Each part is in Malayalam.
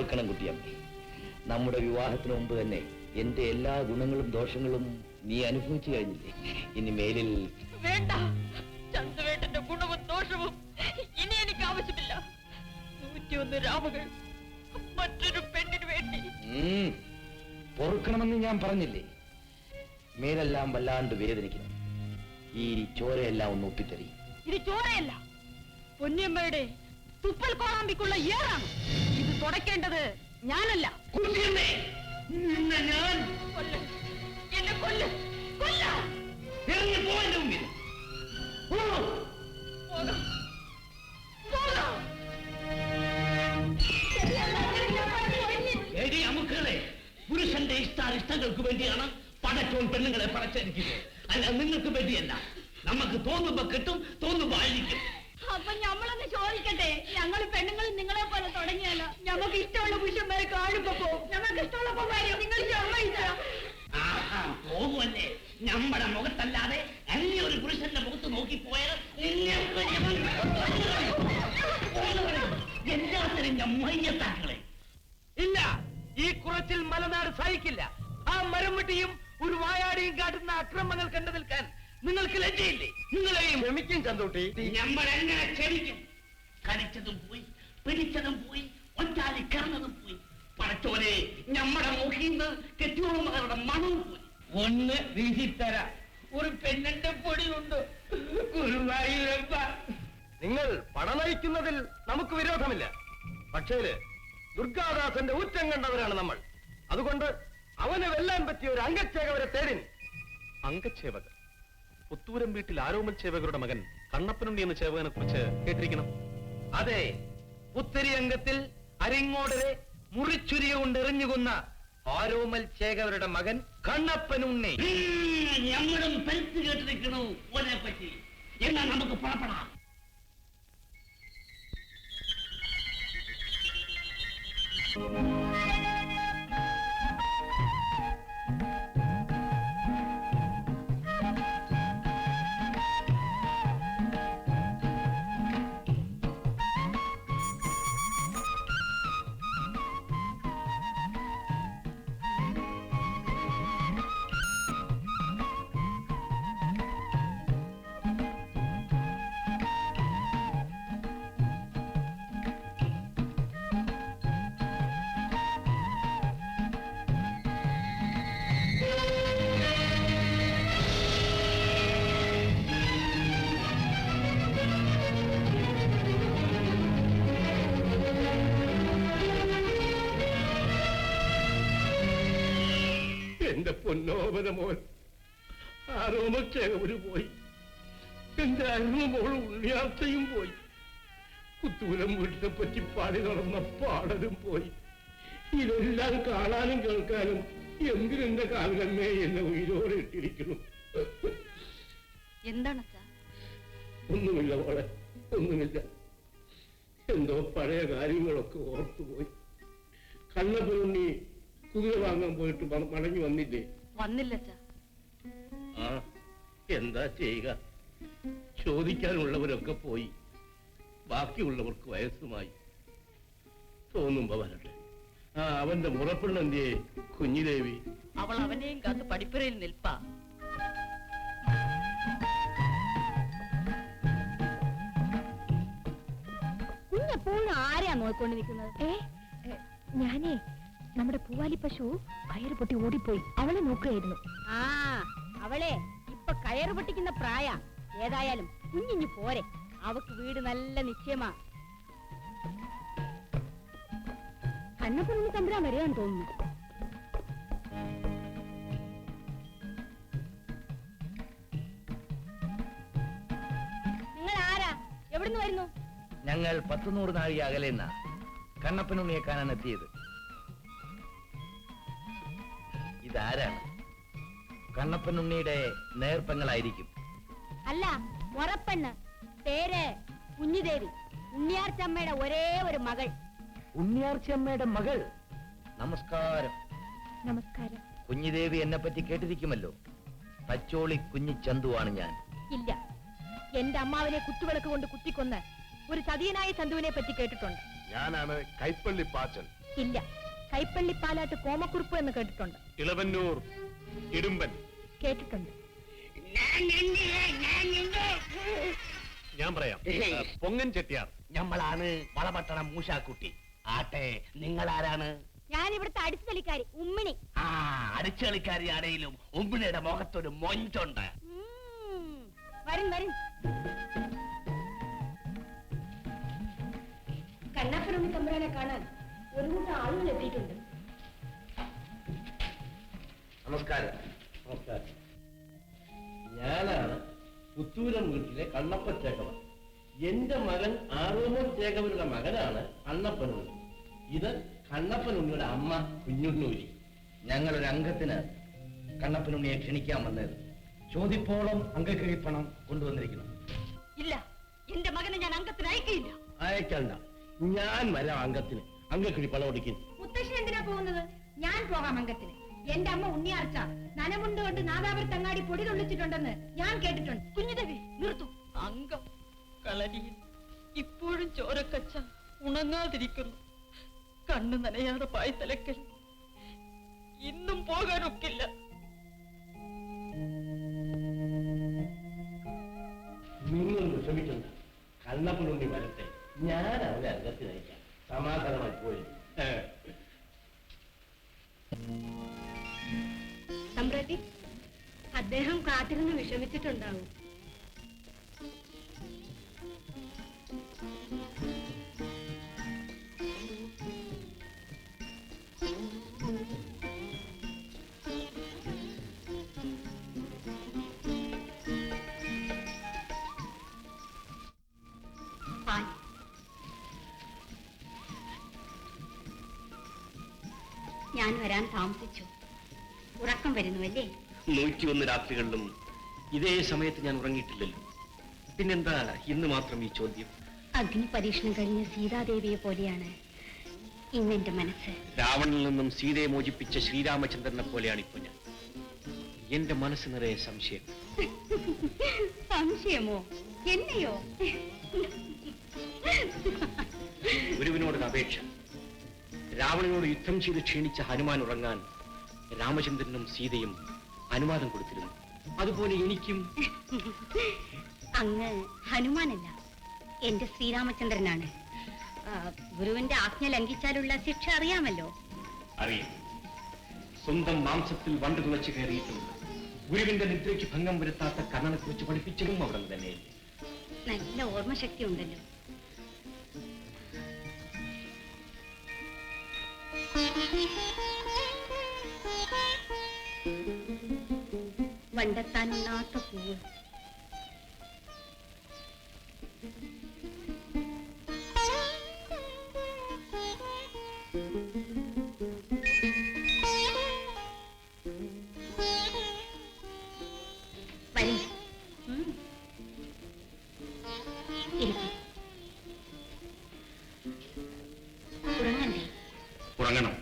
പൊറുക്കണം കുട്ടിയമ്മേ. നമ്മുടെ വിവാഹത്തിന് മുമ്പ് തന്നെ എന്റെ എല്ലാ ഗുണങ്ങളും ദോഷങ്ങളും നീ അനുഭവിച്ചു കഴിഞ്ഞില്ലേ. ഇനി മേലിൽ വേണ്ട. ചന്തുവേട്ടന്റെ ഗുണവും ദോഷവും ഇനി എനിക്ക് ആവശ്യമില്ല. 101 രാവുകൾ മറ്റൊരു പെണ്ണിന് വേണ്ടി. പൊറുക്കണമെന്ന് ഞാൻ പറഞ്ഞില്ലേ. മേലെല്ലാം വല്ലാണ്ട് വേദനിക്കണം. ഈ ചോരയെല്ലാം ഒന്ന് ഒപ്പിത്തറി. ഇത് ചോരയല്ല, പൊന്നിയമ്മയുടെ തുപ്പൽ കോളാമ്പിക്കുള്ള ഏറാണ്. ഇത് തുടയ്ക്കേണ്ടത് ഞാനല്ല. ഞാൻ എന്നെ കൊല്ല്, കൊല്ല. അമുക്കളെ, പുരുഷന്റെ ഇഷ്ടാനിഷ്ടങ്ങൾക്ക് വേണ്ടിയാണ് പടച്ചോൻ പെണ്ണുങ്ങളെ പടച്ചിരിക്കുന്നത്. അല്ല, നിങ്ങൾക്ക് വേണ്ടിയല്ല. നമുക്ക് തോന്നുമ്പോ കിട്ടും, തോന്നുമ്പോ അഴിക്കും. അപ്പൊ ഞമ്മളൊന്ന് ചോദിക്കട്ടെ, ഞങ്ങൾ പെണ്ണുങ്ങളും നിങ്ങളെ പോലെ തുടങ്ങിയല്ല. നമുക്ക് ഇഷ്ടമുള്ള പുരുഷന്മാരെ കാണുമ്പോ പോകും, നമുക്ക് ഇഷ്ടമുള്ളപ്പോ വരും. നിങ്ങൾ പോകുമല്ലേ? നമ്മുടെ മുഖത്തല്ലാതെ അന്യ ഒരു പുരുഷന്റെ മുഖത്ത് നോക്കിപ്പോയാൽ എല്ലാത്തിനും മയ്യത്താക്കളെ. ഇല്ല, ഈ കുറച്ചിൽ മലനാട് സഹിക്കില്ല. ആ മരം വെട്ടിയും ഒരു വായാടിയും കാട്ടുന്ന അക്രമങ്ങൾ കണ്ടു നിൽക്കാൻ നിങ്ങൾക്ക് ലജ്ജയില്ലേ? നിങ്ങളെയും ക്ഷമിക്കും ചന്തോട്ടി. നമ്മൾ എങ്ങനെ ക്ഷമിക്കും? കടിച്ചതും പോയി, പിടിച്ചതും പോയി, ഒറ്റാലി കറന്നതും പോയി. പടച്ചോനെ, നമ്മുടെ മുഖീന്ന് കെട്ടിയോളമാരുടെ മണവും പോയി. ഒന്ന് വീശിത്തര ഒരു പെണ്ണിന്റെ പൊടിയുണ്ട്. ഗുരുവായൂരപ്പ, നിങ്ങൾ പണം നയിക്കുന്നതിൽ നമുക്ക് വിരോധമില്ല. പക്ഷേ ദുർഗാദാസന്റെ ഊറ്റം കണ്ടവരാണ് നമ്മൾ. അതുകൊണ്ട് അവന് വെല്ലാൻ പറ്റിയ ഒരു അംഗച്ചേവകരെ തേടി. അംഗച്ചേവകർ? പുത്തൂരം വീട്ടിൽ ആരോമൽ ചേവകരുടെ മകൻ കണ്ണപ്പനുണ്ണി എന്ന ചേവകനെ കുറിച്ച് കേട്ടിരിക്കണം. അതെ, പുത്തരി അംഗത്തിൽ അരിങ്ങോടരെ മുറിച്ചുരിയ കൊണ്ട് എറിഞ്ഞുകൊന്ന ആരോമൽ ചേകവരുടെ മകൻ കണ്ണപ്പനുണ്ണി. ഞങ്ങളും പരിസ്ഥിതി കേട്ടിരിക്കണു ഓനെ പറ്റി. എന്നാൽ നമുക്ക് പുറപ്പെടാം. എന്റെ പൊന്നോപരമോൻ ആരോമച്ചേകവര് പോയി. എന്റെ അരുമോൾ ഉണ്ണിയാർച്ചയും പോയി. പുത്തൂരം വീട്ടിനെ പറ്റി പാടി നടന്ന പാടലും പോയി. ഇതെല്ലാം കാണാനും കേൾക്കാനും എന്തിനെന്റെ കാലമേ എന്നെ ഉയരോടെ ഇട്ടിരിക്കുന്നു. എന്താണ്? ഒന്നുമില്ല മോളെ, ഒന്നുമില്ല. എന്തോ പഴയ കാര്യങ്ങളൊക്കെ ഓർത്തുപോയി. കണ്ണപ്പനുണ്ണി കുതിര വാങ്ങാൻ പോയിട്ട് മടങ്ങി വന്നില്ലേ? വന്നില്ല. ആ, എന്താ ചെയ്യുക? ചോദിക്കാനുള്ളവരൊക്കെ പോയി, ബാക്കിയുള്ളവർക്ക് വയസ്സുമായി. തോന്നുമ്പോ വരട്ടെ. ആ, അവന്റെ മുറപ്പെണ്ണെന്തിയെ കുഞ്ഞിദേവി? അവൾ അവനെയും കാത്ത് പഠിപ്പുരയിൽ നിൽപ്പാ. കുഞ്ഞെപ്പോഴും ആരെയാ നോക്കിക്കൊണ്ട് നിൽക്കുന്നത്? ഞാനേ നമ്മുടെ പൂവാലി പശു കയറ് പൊട്ടി ഓടിപ്പോയി, അവളെ നോക്കുകയായിരുന്നു. ആ, അവളെ ഇപ്പൊ കയറ് പൊട്ടിക്കുന്ന പ്രായ. ഏതായാലും കുഞ്ഞിഞ്ഞു പോരെ, അവക്ക് വീട് നല്ല നിശ്ചയമാ. കണ്ണപ്പനൊന്ന് തമ്പുരാൻ വരികയാന്ന് തോന്നുന്നു. നിങ്ങൾ ആരാ? എവിടുന്ന് വരുന്നു? ഞങ്ങൾ 100 നാഴിക അകലെന്ന കണ്ണപ്പനുണ്ണിയെ കാണാൻ എത്തിയത്. ഇതാരാണ്? കണ്ണപ്പനുണ്ണിയുടെ നേർപ്പെങ്ങളായിരിക്കും. അല്ല, മുറപ്പെണ്ണ്. പേര് കുഞ്ഞിദേവി, ഉണ്ണിയാർച്ചമ്മയുടെ ഒരേ ഒരു മകൾ. ഉണ്ണിയാർച്ചമ്മയുടെ മകൾ? നമസ്കാരം. നമസ്കാരം. കുഞ്ഞിദേവി എന്നെ പറ്റി കേട്ടിരിക്കുമല്ലോ. തച്ചോളി കുഞ്ഞി ചന്തുവാണ് ഞാൻ. ഇല്ല, എന്റെ അമ്മാവിനെ കുത്തുവിളക്ക് കൊണ്ട് കുത്തിക്കൊന്ന് ഒരു ചതിയനായ ചന്തുവിനെ പറ്റി കേട്ടിട്ടുണ്ട്. ഞാനാണ് കൈപ്പള്ളി പാച്ചൻ. ഇല്ല, കൈപ്പള്ളി പാലാട്ട് കോമക്കുറുപ്പ് എന്ന് കേട്ടിട്ടുണ്ട്. ഇളവന്നൂർ ഇടുമ്പൻ കേട്ടിട്ടുണ്ട്. ഞാൻ പറയാം. പൊങ്ങൻ ചെട്ടിയാർ. ഞമ്മളാണ് വളപട്ടണം മൂശാക്കുട്ടി. ആട്ടെ, നിങ്ങൾ ആരാണ്? ഞാൻ ഇവിടുത്തെ അടിച്ചുതലിക്കാരി ഉമ്മിണി. ആ, അടിച്ചുകളിക്കാരിയാണേലും ഉമ്മിണിയുടെ മുഖത്തൊരു മൊഞ്ചുണ്ട്. വരും വരും. കണ്ണാപ്പനുണ്ണി തമ്പുരാനെ കാണാൻ ഒരു കൂട്ടം ആളുകൾ എത്തിയിട്ടുണ്ട്. നമസ്കാരം. നമസ്കാരം. ഞാനാണ് പുത്തൂരം വീട്ടിലെ കണ്ണപ്പ ചേകവൻ. എന്റെ മകൻ ആറോമോൻ ചേകവരുടെ മകനാണ് കണ്ണപ്പനുണ്ണി. ഇത് കണ്ണപ്പനുണ്ണിയുടെ അമ്മ കുഞ്ഞുണ്ണൂരി. ഞങ്ങളൊരു അംഗത്തിന് കണ്ണപ്പനുണ്ണിയെ ക്ഷണിക്കാൻ വന്നത്. ചോദിപ്പോളം അംഗക്കിഴിപ്പണം കൊണ്ടുവന്നിരിക്കുന്നു. ഇല്ല, എന്റെ മകനെ ഞാൻ അംഗത്തിന് അയക്കില്ല. അയക്കണ്ട, ഞാൻ വരാം അംഗത്തിന്. അംഗക്കിഴി പണം ഒടിക്കും. മുത്തശ്ശൻ എന്തിനാ പോകുന്നത്? ഞാൻ പോകാം അംഗത്തിന്. എന്റെ അമ്മ ഉണ്ണിയാർച്ച നനമുണ്ട് കൊണ്ട് നാദാപുരത്ത് അങ്ങാടി പൊടി തുള്ളിച്ചിട്ടുണ്ടെന്ന് ഞാൻ കേട്ടിട്ടുണ്ട്. കുഞ്ഞുദേവി നിർത്തൂ. അംഗം കളരിയിൽ ഇപ്പോഴും ചോരക്കച്ച ഉണങ്ങാതിരിക്കുന്നു. കണ്ണു നനയാതെ പായ്ത്തലക്കൽ ഇന്നും പോകാനൊക്കില്ല. നിങ്ങൾ വിഷമിക്കണ്ട, കണ്ണപ്പനുണ്ണി വരട്ടെ. ഞാൻ അവനെ അംഗത്തിന് അയക്കാം. സമാധാനമായി പോയി. സമ്പ്രതി, അദ്ദേഹം കാത്തിരുന്ന് വിഷമിച്ചിട്ടുണ്ടാവും. ഞാൻ വരാൻ താമസിച്ചു. ഉറക്കം വരുന്നുവല്ലേ? 101 രാത്രികളിലും ഇതേ സമയത്ത് ഞാൻ ഉറങ്ങിയിട്ടില്ലല്ലോ. പിന്നെന്താ ഇന്ന് മാത്രം ഈ ചോദ്യം? അഗ്നി പരീക്ഷണം കഴിഞ്ഞ സീതാദേവിയെ പോലെയാണ് ഇന്നെന്റെ മനസ്സ്. രാവണനിൽ നിന്നും സീതയെ മോചിപ്പിച്ച ശ്രീരാമചന്ദ്രനെ പോലെയാണ് ഇപ്പൊ ഞാൻ. എന്റെ മനസ്സ് നിറയെ സംശയം. സംശയമോ? എന്നെയോ? ഗുരുവിനോടൊരു അപേക്ഷ. രാവണനോട് യുദ്ധം ചെയ്ത് ക്ഷീണിച്ച ഹനുമാൻ ഉറങ്ങാൻ രാമചന്ദ്രനും സീതയും അനുവാദം കൊടുത്തിരുന്നു. അതുപോലെ എനിക്കും. അങ്ങ് ഹനുമാനല്ല, എന്റെ ശ്രീരാമചന്ദ്രനാണ്. ഗുരുവിന്റെ ആജ്ഞ ലംഘിച്ചാലുള്ള ശിക്ഷ അറിയാമല്ലോ. അറിയാം. സ്വന്തം മാംസത്തിൽ വണ്ടു തുളച്ചു കയറിയിട്ടും ഗുരുവിന്റെ നിദ്രയ്ക്ക് ഭംഗം വരുത്താത്ത കർണനെ കുറിച്ച് പഠിപ്പിച്ചതും അവിടെ തന്നെയല്ലേ? നല്ല ഓർമ്മശക്തി ഉണ്ടല്ലോ. വണ്ടെത്താനുണ്ണാത്ത പൂവ്. വരും. ഉറങ്ങണ്ടേ? ഉറങ്ങണം.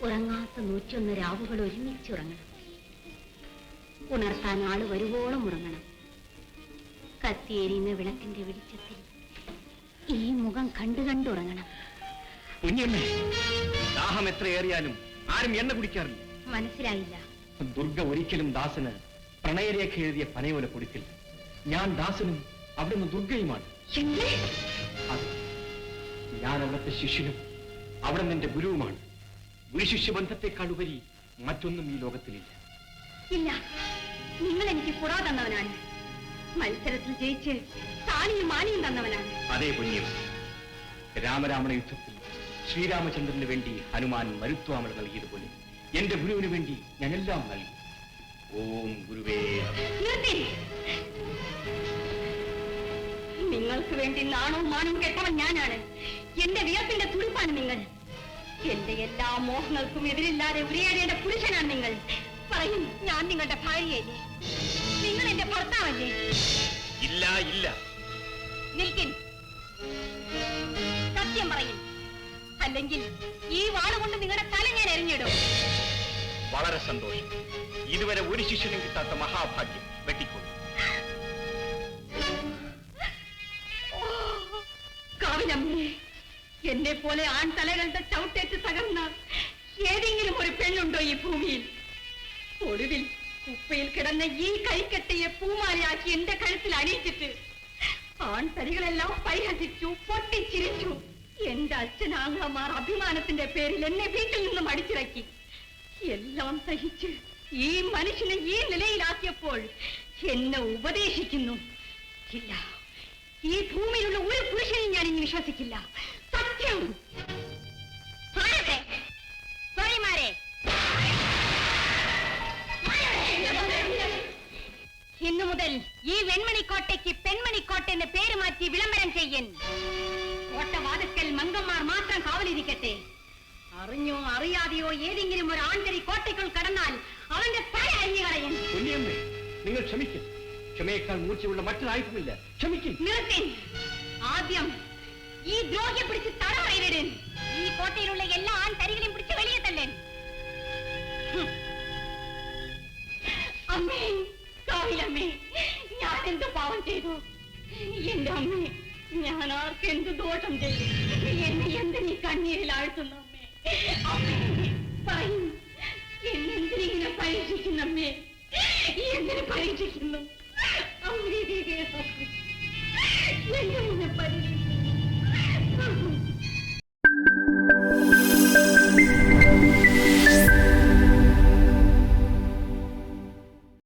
ഉറങ്ങാത്ത 101 രാവുകൾ ഒരുമിച്ചുറങ്ങണം. ഉണർത്താൻ ആള് വരുവോളം ഉറങ്ങണം. കത്തിയേരിയുന്ന വിളക്കിന്റെ വെളിച്ചത്തിൽ ഈ മുഖം കണ്ടുറങ്ങണം. കുഞ്ഞമ്മേ, ദാഹം എത്രയേറിയാലും ആരും എണ്ണ കുടിക്കാറില്ല. മനസ്സിലായില്ല. ദുർഗ ഒരിക്കലും ദാസന് പ്രണയരേഖ എഴുതിയ പനയോല കൊടുക്കില്ല. ഞാൻ ദാസനും അവിടുന്ന് ദുർഗയുമാണ്. അതെ, ഞാൻ അവിടുത്തെ ശിഷ്യനും അവിടെ നിന്റെ ഗുരുവുമാണ്. ഗുരുശിഷ്യ ബന്ധത്തെക്കാൾ ഉപരി മറ്റൊന്നും ഈ ലോകത്തിലില്ല. ഇല്ല, നിങ്ങൾ എനിക്ക് പുറ തന്നവനാണ്. മത്സരത്തിൽ ജയിച്ച് താലിയും മാലിയും തന്നവനാണ്. അതേ പുണ്യം. രാമരാവണ യുദ്ധത്തിൽ ശ്രീരാമചന്ദ്രന് വേണ്ടി ഹനുമാൻ മരുത്വാമല നൽകിയതുപോലെ എന്റെ ഗുരുവിന് വേണ്ടി ഞാൻ എല്ലാം നൽകി. ഓം ഗുരുവേ. നിർത്തി. നിങ്ങൾക്ക് വേണ്ടി നാണവും മാനവും കെട്ടവൻ ഞാനാണ്. എന്റെ വിയർപ്പിന്റെ തുടിപ്പാണ് നിങ്ങൾ. എന്റെ എല്ലാ മോഹങ്ങൾക്കും എതിരില്ലാതെ ഉരിയാടേണ്ട പുരുഷനാണ് നിങ്ങൾ. പറയും, ഞാൻ നിങ്ങളുടെ ഭാര്യയല്ലേ? നിങ്ങൾ എന്റെ ഭർത്താവല്ലേ? ഇല്ല ഇല്ല. നിൽക്കിൻ. സത്യം പറയും, അല്ലെങ്കിൽ ഈ വാളുകൊണ്ട് നിങ്ങളുടെ തല ഞാൻ എറിഞ്ഞിടും. വളരെ സന്തോഷം. ഇതുവരെ ഒരു ശിഷ്യനും കിട്ടാത്ത മഹാഭാഗ്യം. വെട്ടിക്കൊള്ളു. കാവിലമ്മേ, എന്നെ എന്നെ പോലെ ആൺതലകളുടെ ചവിട്ടേറ്റ് തകർന്ന ഏതെങ്കിലും ഒരു പെണ്ണുണ്ടോ ഈ ഭൂമിയിൽ? ഒടുവിൽ കുപ്പയിൽ കിടന്ന ഈ കൈക്കെട്ടിയെ പൂമാലയാക്കി എന്റെ കഴുത്തിൽ അണിയിച്ചിട്ട് ആൺതരികളെല്ലാം പരിഹസിച്ചു, പൊട്ടിച്ചിരിച്ചു. എന്റെ അച്ഛനാങ്ങളമാർ അഭിമാനത്തിന്റെ പേരിൽ എന്നെ വീട്ടിൽ നിന്നും അടിച്ചിറക്കി. എല്ലാം സഹിച്ച് ഈ മനുഷ്യനെ ഈ നിലയിലാക്കിയപ്പോൾ എന്നെ ഉപദേശിക്കുന്നു. ഇല്ല, ഈ ഭൂമിയിലുള്ള ഒരു പുരുഷനെയും ഞാൻ ഇനി വിശ്വസിക്കില്ല. സത്യം. ഇന്നു മുതൽ ഈ വെൺമണിക്കോട്ടയ്ക്ക് പെൺമണിക്കോട്ട എന്ന് പേര് മാറ്റി വിളംബരം ചെയ്യൻ. കോട്ടവാതിക്കൽ മങ്കന്മാർ മാത്രം കാവലിരിക്കട്ടെ. അറിഞ്ഞോ അറിയാതെയോ ഏതെങ്കിലും ഒരു ആൺതരി കോട്ടയ്ക്കുൾ കടന്നാൽ അവന്റെ തല അരിഞ്ഞു കളയൻ. നിങ്ങൾ ക്ഷമിക്കും. ക്ഷമയേക്കാൾ മൂർച്ചയുള്ള മറ്റൊരായുധമില്ല. ക്ഷമിക്കും. നിർത്തി. ആദ്യം ഈ ദ്രോഹിയെ പിടിച്ച് തടവറയിലിടൻ. ഈ കോട്ടയിലുള്ള എല്ലാ ആൺതരികളെയും പിടിച്ച് വെളിയെ തള്ളൻ. അമ്മേ, കാവിലമ്മേ, ഞാൻ എന്ത് പാവം ചെയ്തു? എന്റെ അമ്മേ, ഞാൻ ആർക്ക് എന്ത് ദോഷം ചെയ്തു? എന്നെ എന്തിനീ കണ്ണീരിൽ ആഴ്ത്തുന്നു അമ്മേ? അമ്മേ പറയും, എന്നെന്തിനിങ്ങനെ പരീക്ഷിക്കുന്നമ്മേ? എന്തിനു പരീക്ഷിക്കുന്നു അമ്മേ? എന്നെ പരീക്ഷിക്കുന്നു.